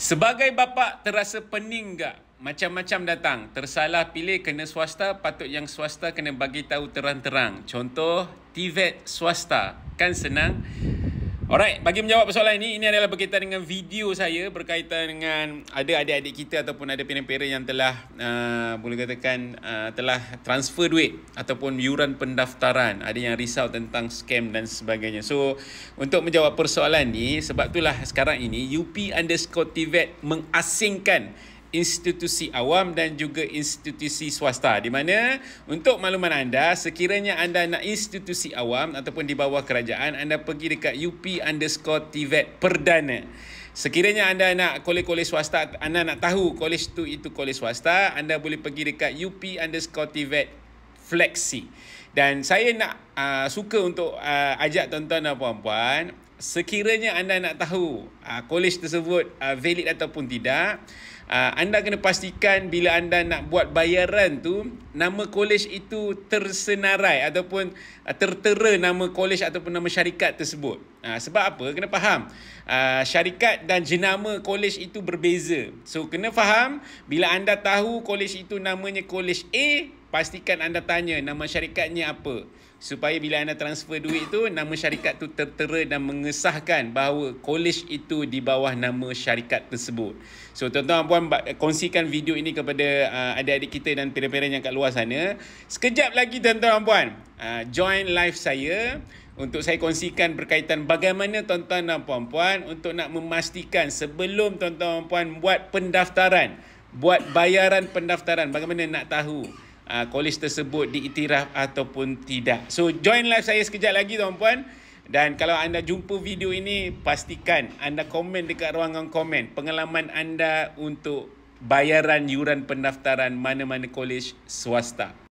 Sebagai bapa terasa pening tak? Macam-macam datang. Tersalah pilih kena swasta, patut yang swasta kena bagi tahu terang-terang. Contoh, TVET swasta. Kan senang? Alright, bagi menjawab persoalan ini adalah berkaitan dengan video saya berkaitan dengan ada adik-adik kita ataupun ada parent-parent yang telah boleh katakan telah transfer duit ataupun yuran pendaftaran. Ada yang risau tentang scam dan sebagainya. So, untuk menjawab persoalan ni, sebab itulah sekarang ini UP_TVET mengasingkan institusi awam dan juga institusi swasta, di mana untuk makluman anda, sekiranya anda nak institusi awam ataupun di bawah kerajaan, anda pergi dekat UP_TVET Perdana. Sekiranya anda nak kolej-kolej swasta, anda nak tahu kolej itu kolej swasta, anda boleh pergi dekat UP_TVET Flexi. Dan saya nak suka untuk ajak tuan-tuan dan puan-puan, sekiranya anda nak tahu kolej tersebut valid ataupun tidak, anda kena pastikan bila anda nak buat bayaran tu, nama kolej itu tersenarai ataupun tertera nama kolej ataupun nama syarikat tersebut. Sebab apa? Kena faham, syarikat dan jenama kolej itu berbeza. So, kena faham, bila anda tahu kolej itu namanya kolej A, pastikan anda tanya nama syarikatnya apa, supaya bila anda transfer duit tu, nama syarikat tu tertera dan mengesahkan bahawa kolej itu di bawah nama syarikat tersebut. So, tuan-tuan puan, kongsikan video ini kepada adik-adik kita dan parent-parent yang kat luar sana. Sekejap lagi tuan-tuan puan, join live saya untuk saya kongsikan berkaitan bagaimana tuan-tuan dan puan-puan untuk nak memastikan sebelum tuan-tuan puan buat pendaftaran, buat bayaran pendaftaran, bagaimana nak tahu kolej tersebut diiktiraf ataupun tidak. So, join live saya sekejap lagi tuan-puan. Dan kalau anda jumpa video ini, pastikan anda komen dekat ruangan komen pengalaman anda untuk bayaran yuran pendaftaran mana-mana kolej swasta.